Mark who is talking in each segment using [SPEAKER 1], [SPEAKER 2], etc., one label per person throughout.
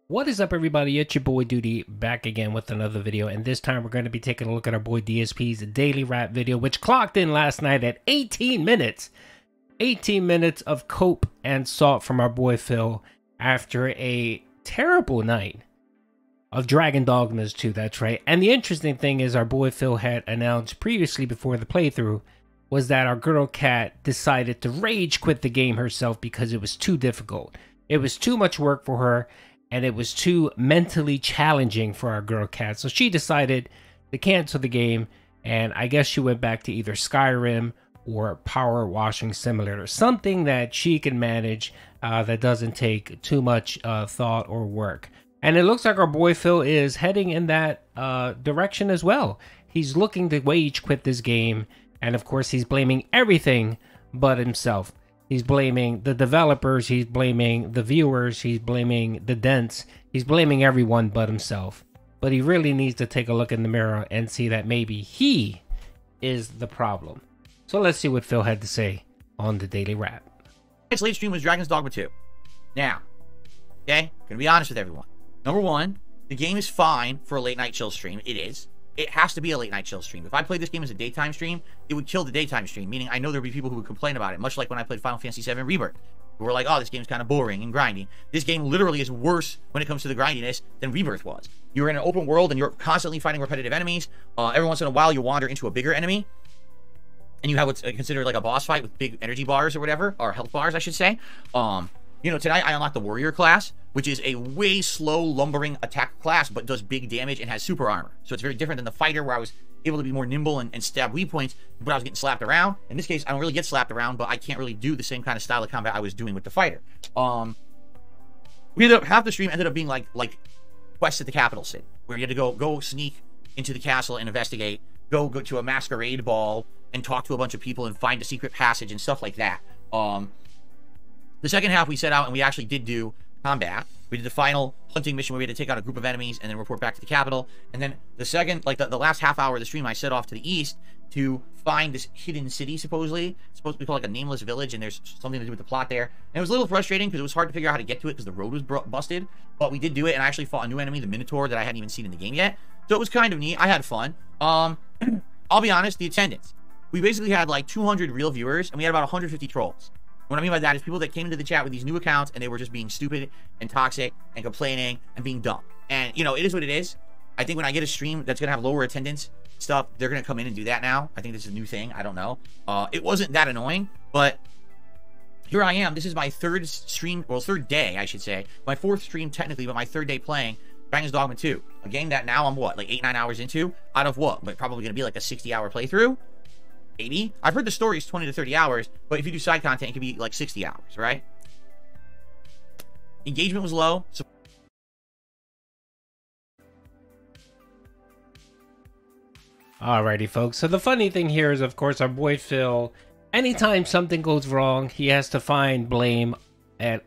[SPEAKER 1] What is up, everybody? It's your boy Duty back again with another video, and this time we're going to be taking a look at our boy DSP's daily rap video, which clocked in last night at 18 minutes. 18 minutes of cope and salt from our boy Phil after a terrible night of Dragon Dogmas 2, that's right. And the interesting thing is our boy Phil had announced previously before the playthrough was that our girl Cat decided to rage quit the game herself because it was too difficult. It was too much work for her, and it was too mentally challenging for our girl Cat. So she decided to cancel the game, and I guess she went back to either Skyrim or Power Washing Simulator, something that she can manage that doesn't take too much thought or work. And it looks like our boy Phil is heading in that direction as well. He's looking to rage quit this game, and of course he's blaming everything but himself. He's blaming the developers, he's blaming the viewers, he's blaming the dents, he's blaming everyone but himself. But he really needs to take a look in the mirror and see that maybe he is the problem. So let's see what Phil had to say on the Daily Rap.
[SPEAKER 2] Next late stream was Dragon's Dogma 2. Now, okay, gonna be honest with everyone. Number one, the game is fine for a late night chill stream. It is. It has to be a late night chill stream. If I played this game as a daytime stream, it would kill the daytime stream, meaning I know there'd be people who would complain about it, much like when I played Final Fantasy VII Rebirth, who were like, oh, this game's kind of boring and grinding. This game literally is worse when it comes to the grindiness than Rebirth was. You're in an open world and you're constantly fighting repetitive enemies. Every once in a while, you wander into a bigger enemy, and you have what's considered like a boss fight with big energy bars or whatever, or health bars, I should say. You know, tonight I unlocked the warrior class, which is a way slow, lumbering attack class, but does big damage and has super armor. So it's very different than the fighter, where I was able to be more nimble and stab weak points, but I was getting slapped around. In this case, I don't really get slapped around, but I can't really do the same kind of style of combat I was doing with the fighter. We ended up, half the stream ended up being like quests at the capital city, where you had to go sneak into the castle and investigate, go to a masquerade ball and talk to a bunch of people and find a secret passage and stuff like that. The second half we set out and we actually did do combat. We did the final hunting mission where we had to take out a group of enemies and then report back to the capital. And then the second, like the last half hour of the stream, I set off to the east to find this hidden city, supposedly. It's supposed to be called like a nameless village, and there's something to do with the plot there. And it was a little frustrating because it was hard to figure out how to get to it because the road was busted. But we did do it, and I actually fought a new enemy, the Minotaur, that I hadn't even seen in the game yet. So it was kind of neat. I had fun. I'll be honest, the attendance. We basically had like 200 real viewers, and we had about 150 trolls. What I mean by that is people that came into the chat with these new accounts and they were just being stupid and toxic and complaining and being dumb. And, you know, it is what it is. I think when I get a stream that's going to have lower attendance stuff, they're going to come in and do that now. I think this is a new thing. I don't know. It wasn't that annoying, but here I am. This is my third stream, well, third day, I should say. My fourth stream technically, but my third day playing Dragon's Dogma 2. A game that now I'm, what, like 8-9 hours into? Out of what? But probably going to be like a 60-hour playthrough? 80? I've heard the story is 20 to 30 hours, but if you do side content, it could be like 60 hours, right? Engagement was low. So
[SPEAKER 1] Alrighty, folks. So the funny thing here is, of course, our boy Phil, anytime something goes wrong, he has to find blame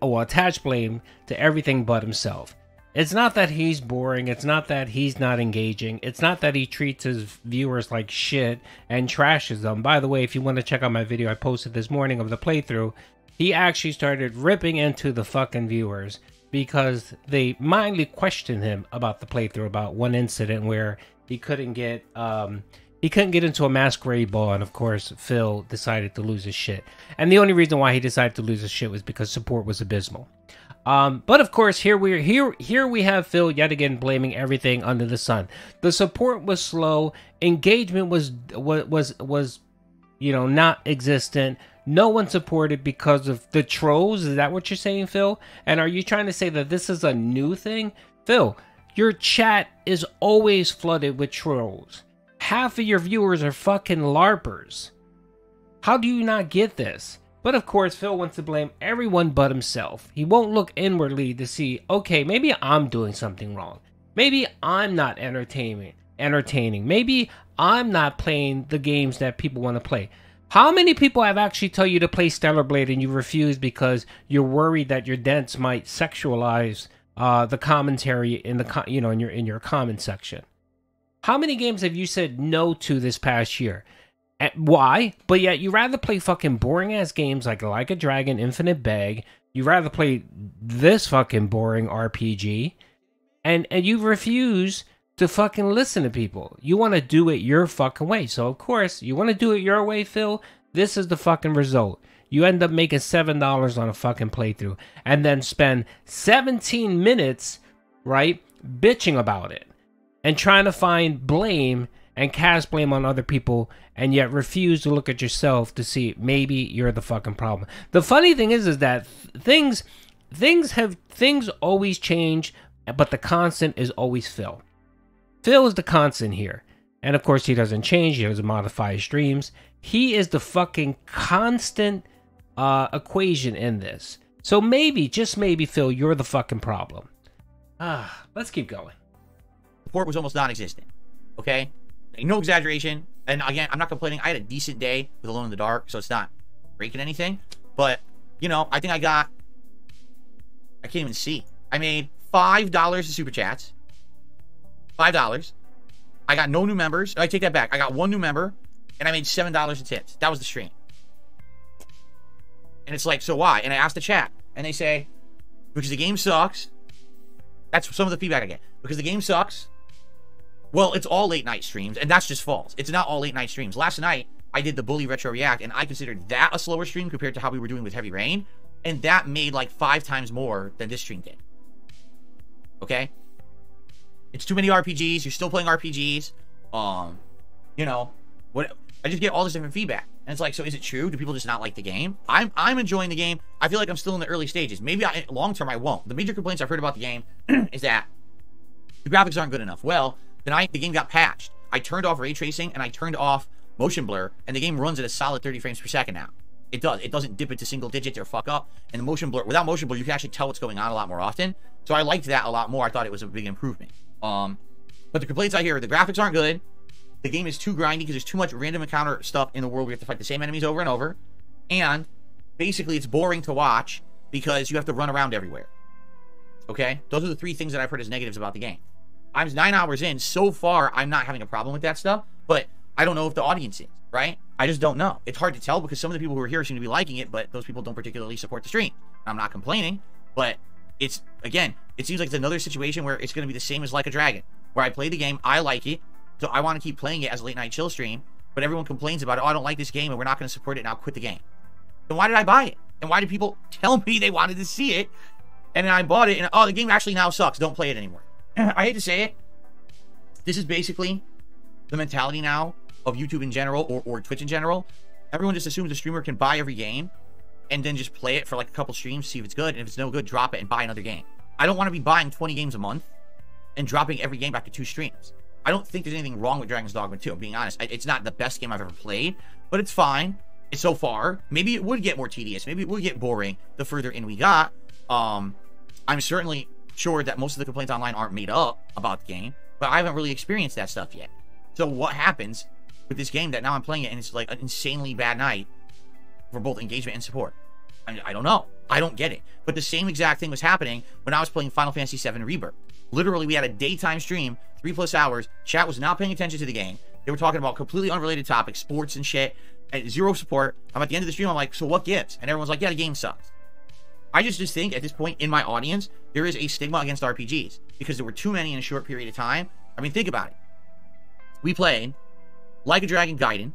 [SPEAKER 1] or attach blame to everything but himself. It's not that he's boring, it's not that he's not engaging, it's not that he treats his viewers like shit and trashes them. By the way, if you want to check out my video I posted this morning of the playthrough, he actually started ripping into the fucking viewers because they mildly questioned him about the playthrough, about one incident where he couldn't get into a masquerade ball, and of course Phil decided to lose his shit. And the only reason why he decided to lose his shit was because support was abysmal. But of course, here we have Phil yet again blaming everything under the sun. The support was slow, engagement was you know, not existent. No one supported because of the trolls. Is that what you're saying, Phil? And are you trying to say that this is a new thing? Phil, your chat is always flooded with trolls. Half of your viewers are fucking LARPers. How do you not get this? But of course, Phil wants to blame everyone but himself. He won't look inwardly to see, okay, maybe I'm doing something wrong. Maybe I'm not entertaining. Maybe I'm not playing the games that people want to play. How many people have actually told you to play Stellar Blade and you refuse because you're worried that your dents might sexualize the commentary in the in your comment section? How many games have you said no to this past year? Why? But yet you rather play fucking boring ass games like a Dragon, Infinite Bag. You rather play this fucking boring RPG and you refuse to fucking listen to people. You want to do it your fucking way. So of course, you want to do it your way, Phil. This is the fucking result. You end up making $7 on a fucking playthrough, and then spend 17 minutes, right, bitching about it, and trying to find blame and cast blame on other people, and yet refuse to look at yourself to see maybe you're the fucking problem. The funny thing is that things always change, but the constant is always Phil. Phil is the constant here. And of course, he doesn't change. He doesn't modify his streams. He is the fucking constant equation in this. So maybe, just maybe, Phil, you're the fucking problem. Let's keep going.
[SPEAKER 2] Support was almost non-existent. Okay? No exaggeration. And again, I'm not complaining. I had a decent day with Alone in the Dark, so it's not breaking anything. But, you know, I think I can't even see. I made $5 in super chats. $5. I got no new members. I take that back. I got one new member, and I made $7 in tips. That was the stream. And it's like, so why? And I asked the chat, and they say, because the game sucks. That's some of the feedback I get. Because the game sucks. Well, it's all late night streams, and that's just false. It's not all late night streams. Last night, I did the Bully Retro React, and I considered that a slower stream compared to how we were doing with Heavy Rain, and that made like 5 times more than this stream did. Okay? It's too many RPGs. You're still playing RPGs. You know, what? I just get all this different feedback, and it's like, so is it true? Do people just not like the game? I'm enjoying the game. I feel like I'm still in the early stages. Maybe long term I won't. The major complaints I've heard about the game is that the graphics aren't good enough. Well, tonight the game got patched. I turned off ray tracing and I turned off motion blur, and the game runs at a solid 30 frames per second now. It does. It doesn't dip into single digits or fuck up. And the motion blur, without motion blur, you can actually tell what's going on a lot more often. So I liked that a lot more. I thought it was a big improvement. But the complaints I hear are the graphics aren't good. The game is too grindy because there's too much random encounter stuff in the world. We have to fight the same enemies over and over. And basically it's boring to watch because you have to run around everywhere. Okay? Those are the 3 things that I've heard as negatives about the game. I'm 9 hours in. So far, I'm not having a problem with that stuff. But I don't know if the audience is, right? I just don't know. It's hard to tell because some of the people who are here seem to be liking it, but those people don't particularly support the stream. I'm not complaining, but it's, again, it seems like it's another situation where it's going to be the same as Like a Dragon, where I play the game, I like it, so I want to keep playing it as a late night chill stream, but everyone complains about it. Oh, I don't like this game, and we're not going to support it, and I'll quit the game. Then why did I buy it? And why did people tell me they wanted to see it, and then I bought it, and oh, the game actually now sucks. Don't play it anymore. I hate to say it. This is basically the mentality now of YouTube in general, or Twitch in general. Everyone just assumes a streamer can buy every game and then just play it for like a couple streams, see if it's good, and if it's no good, drop it and buy another game. I don't want to be buying 20 games a month and dropping every game back to 2 streams. I don't think there's anything wrong with Dragon's Dogma 2, I'm being honest. It's not the best game I've ever played, but it's fine. It's so far. Maybe it would get more tedious. Maybe it would get boring the further in we got. I'm certainly sure that most of the complaints online aren't made up about the game, but I haven't really experienced that stuff yet. So what happens with this game that now I'm playing it and it's like an insanely bad night for both engagement and support? I don't know. I don't get it. But the same exact thing was happening when I was playing Final Fantasy VII Rebirth. Literally, we had a daytime stream, 3+ hours. Chat was not paying attention to the game. They were talking about completely unrelated topics, sports and shit, and 0 support. I'm at the end of the stream, I'm like, so what gives? And everyone's like, yeah, the game sucks. I just think at this point in my audience, there is a stigma against RPGs because there were too many in a short period of time. I mean, think about it. We played Like a Dragon Gaiden,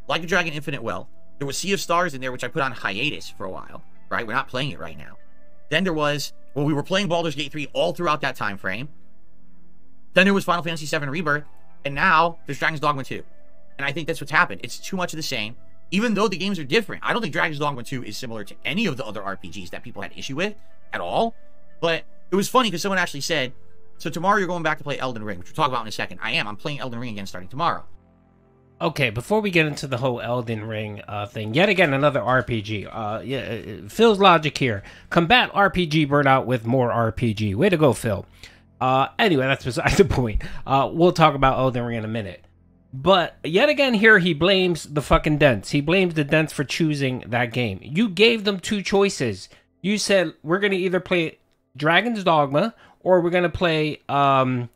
[SPEAKER 2] Like a Dragon Infinite Wealth. There was Sea of Stars in there, which I put on hiatus for a while, right? We're not playing it right now. Then there was, well, we were playing Baldur's Gate 3 all throughout that time frame. Then there was Final Fantasy VII Rebirth, and now there's Dragon's Dogma 2. And I think that's what's happened. It's too much of the same, even though the games are different. I don't think Dragon's Dogma 2 is similar to any of the other RPGs that people had issue with at all. But it was funny because someone actually said, so tomorrow you're going back to play Elden Ring, which we'll talk about in a second. I am. I'm playing Elden Ring again starting tomorrow.
[SPEAKER 1] Okay, before we get into the whole Elden Ring thing, yet again, another RPG. Phil's logic here. Combat RPG burnout with more RPG. Way to go, Phil. Anyway, that's beside the point. We'll talk about Elden Ring in a minute. But yet again here, he blames the fucking Dents. He blames the Dents for choosing that game. You gave them 2 choices. You said, we're going to either play Dragon's Dogma or we're going to play the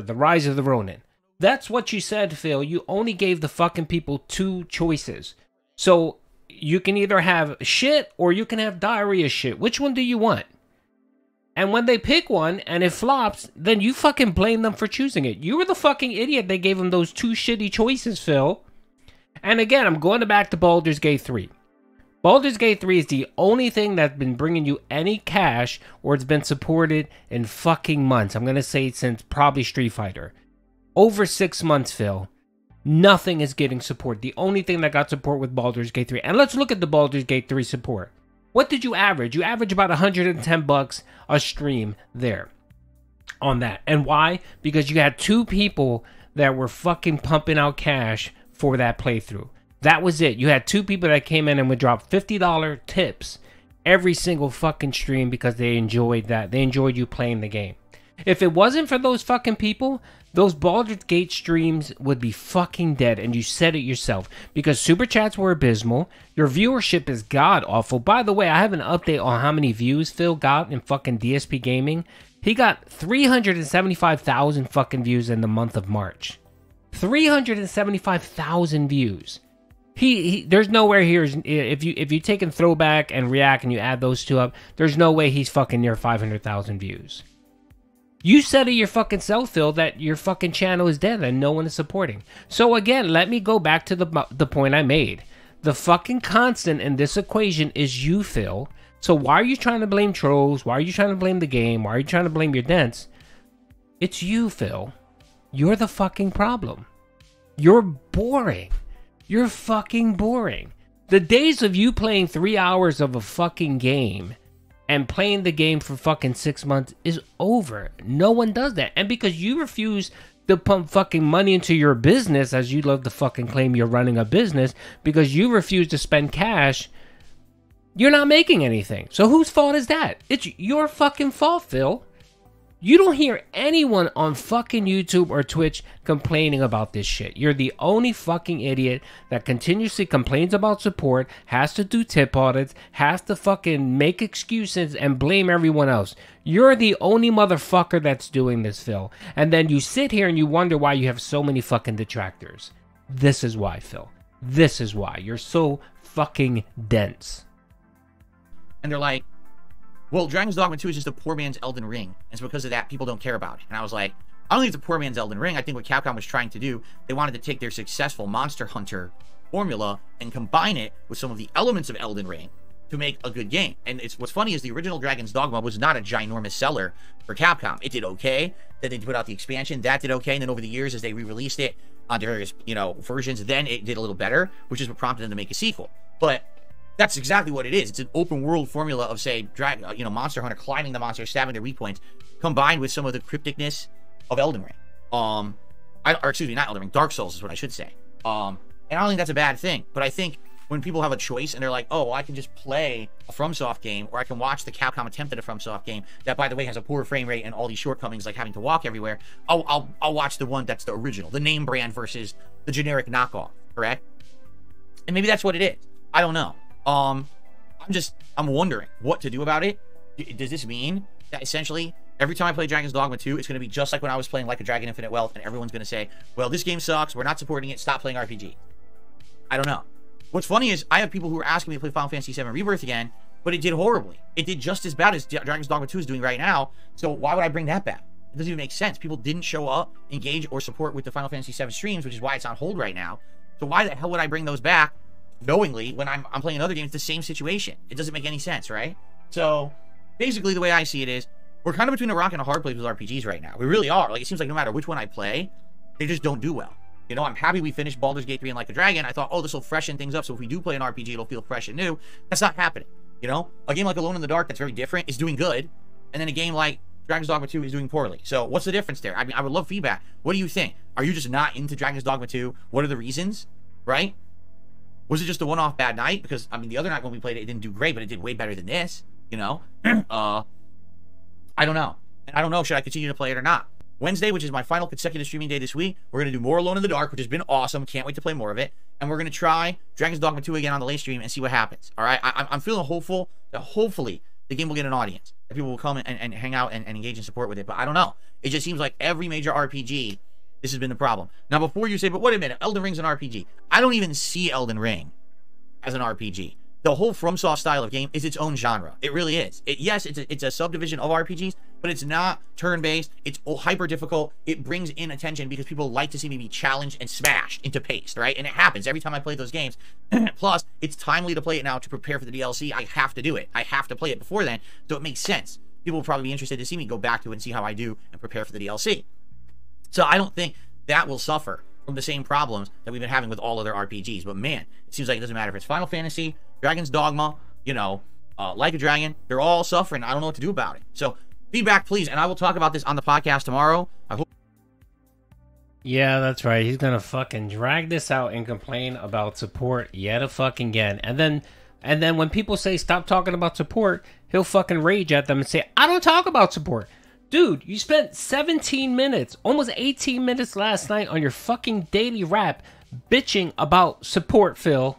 [SPEAKER 1] Rise of the Ronin. That's what you said, Phil. You only gave the fucking people 2 choices. So you can either have shit or you can have diarrhea shit. Which one do you want? And when they pick one and it flops, then you fucking blame them for choosing it. You were the fucking idiot that gave them those two shitty choices, Phil. And again, I'm going back to Baldur's Gate 3. Baldur's Gate 3 is the only thing that's been bringing you any cash, or it's been supported in fucking months. I'm going to say since probably Street Fighter. Over 6 months, Phil. Nothing is getting support. The only thing that got support with Baldur's Gate 3. And let's look at the Baldur's Gate 3 support. What did you average? You average about $110 a stream there on that. And why? Because you had two people that were fucking pumping out cash for that playthrough. That was it. You had two people that came in and would drop $50 tips every single fucking stream because they enjoyed that. They enjoyed you playing the game. If it wasn't for those fucking people, those Baldur's Gate streams would be fucking dead, and you said it yourself. Because super chats were abysmal. Your viewership is god-awful. By the way, I have an update on how many views Phil got in fucking DSP Gaming. He got 375,000 fucking views in the month of March. 375,000 views. There's nowhere here, if you take in Throwback and React and you add those two up, there's no way he's fucking near 500,000 views. You said it your fucking self, Phil, that your fucking channel is dead and no one is supporting. So again, let me go back to the point I made. The fucking constant in this equation is you, Phil. So why are you trying to blame trolls? Why are you trying to blame the game? Why are you trying to blame your dents? It's you, Phil. You're the fucking problem. You're boring. You're fucking boring. The days of you playing 3 hours of a fucking game and playing the game for fucking 6 months is over. No one does that. And because you refuse to pump fucking money into your business, as you love to fucking claim you're running a business, because you refuse to spend cash, you're not making anything. So whose fault is that? It's your fucking fault, Phil. You don't hear anyone on fucking YouTube or Twitch complaining about this shit. You're the only fucking idiot that continuously complains about support, has to do tip audits, has to fucking make excuses and blame everyone else. You're the only motherfucker that's doing this, Phil. And then you sit here and you wonder why you have so many fucking detractors. This is why, Phil. This is why. You're so fucking dense.
[SPEAKER 2] And they're like, well, Dragon's Dogma 2 is just a poor man's Elden Ring. And it's because of that people don't care about it. And I was like, I don't think it's a poor man's Elden Ring. I think what Capcom was trying to do, they wanted to take their successful Monster Hunter formula and combine it with some of the elements of Elden Ring to make a good game. And what's funny is the original Dragon's Dogma was not a ginormous seller for Capcom. It did okay. Then they put out the expansion. That did okay. And then over the years, as they re-released it on various, versions, then it did a little better, which is what prompted them to make a sequel. But that's exactly what it is. It's an open world formula of, say, Monster Hunter climbing the monster, stabbing their weak points, combined with some of the crypticness of Elden Ring. Or excuse me, not Elden Ring, Dark Souls is what I should say. And I don't think that's a bad thing. But I think when people have a choice and they're like, oh, well, I can just play a FromSoft game, or I can watch the Capcom attempt at a FromSoft game that, by the way, has a poor frame rate and all these shortcomings like having to walk everywhere. I'll watch the one that's the original, the name brand versus the generic knockoff, correct? And maybe that's what it is. I don't know. I'm wondering what to do about it. Does this mean that essentially every time I play Dragon's Dogma 2, it's going to be just like when I was playing Like a Dragon Infinite Wealth, and everyone's going to say, well, this game sucks, we're not supporting it, stop playing RPG? I don't know. What's funny is I have people who are asking me to play Final Fantasy VII Rebirth again, but it did horribly. It did just as bad as Dragon's Dogma 2 is doing right now, so why would I bring that back? It doesn't even make sense. People didn't show up, engage, or support with the Final Fantasy VII streams, which is why it's on hold right now. So why the hell would I bring those back knowingly when I'm playing another game? It's the same situation. It doesn't make any sense, right? So basically the way I see it is we're kind of between a rock and a hard place with RPGs right now. We really are. Like, it seems like no matter which one I play, they just don't do well. I'm happy we finished Baldur's Gate 3 and Like a Dragon. I thought, oh, this will freshen things up, so if we do play an RPG, it'll feel fresh and new. That's not happening. A game like Alone in the Dark that's very different is doing good, and then a game like Dragon's Dogma 2 is doing poorly. So what's the difference there? I mean, I would love feedback. What do you think? Are you just not into Dragon's Dogma 2? What are the reasons? Right? Was it just a one-off bad night? Because, I mean, the other night when we played it, it didn't do great, but it did way better than this, I don't know. And I don't know, should I continue to play it or not? Wednesday, which is my final consecutive streaming day this week, we're going to do more Alone in the Dark, which has been awesome. Can't wait to play more of it. And we're going to try Dragon's Dogma 2 again on the late stream and see what happens. All right? I'm feeling hopeful that hopefully the game will get an audience. That people will come and hang out and engage and support with it. But I don't know. It just seems like every major RPG, this has been the problem. Now, before you say, but wait a minute, Elden Ring's an RPG. I don't even see Elden Ring as an RPG. the whole FromSoft style of game is its own genre. It really is. Yes, it's a subdivision of RPGs, but it's not turn-based. It's hyper difficult. It brings in attention because people like to see me be challenged and smashed into paste, right? And it happens every time I play those games. Plus, it's timely to play it now to prepare for the DLC. I have to do it. I have to play it before then, so it makes sense. People will probably be interested to see me go back to it and see how I do and prepare for the DLC. So I don't think that will suffer from the same problems that we've been having with all other RPGs. But man, it seems like it doesn't matter if it's Final Fantasy, Dragon's Dogma, you know, Like a Dragon, they're all suffering. I don't know what to do about it. So feedback, please, and I will talk about this on the podcast tomorrow. I hope.
[SPEAKER 1] Yeah, that's right. He's gonna fucking drag this out and complain about support yet a fucking again. And then when people say stop talking about support, he'll fucking rage at them and say, I don't talk about support. Dude, you spent 17 minutes, almost 18 minutes last night on your fucking daily rap bitching about support, Phil.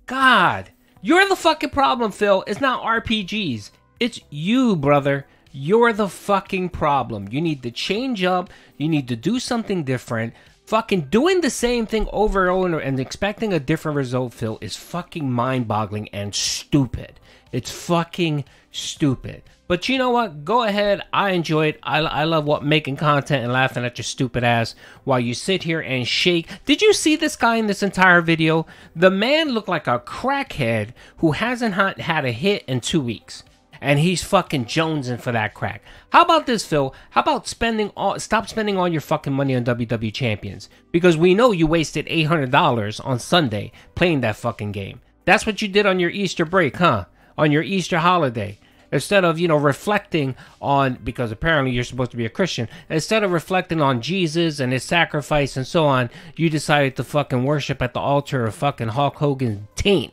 [SPEAKER 1] God, you're the fucking problem, Phil. It's not RPGs. It's you, brother. You're the fucking problem. You need to change up. You need to do something different. Fucking doing the same thing over and over and expecting a different result, Phil, is fucking mind-boggling and stupid. It's fucking stupid. But you know what? Go ahead. I enjoy it. I love making content and laughing at your stupid ass while you sit here and shake. Did you see this guy in this entire video? The man looked like a crackhead who hasn't had a hit in 2 weeks. And he's fucking jonesing for that crack. How about this, Phil? How about stop spending all your fucking money on WWE Champions? Because we know you wasted $800 on Sunday playing that fucking game. That's what you did on your Easter break, huh? On your Easter holiday. Instead of, you know, reflecting on, because apparently you're supposed to be a Christian, instead of reflecting on Jesus and his sacrifice and so on, you decided to fucking worship at the altar of fucking Hulk Hogan's taint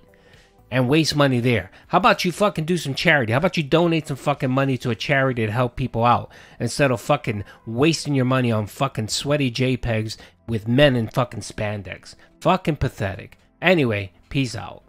[SPEAKER 1] and waste money there. How about you fucking do some charity? How about you donate some fucking money to a charity to help people out instead of fucking wasting your money on fucking sweaty JPEGs with men in fucking spandex? Fucking pathetic. Anyway, peace out.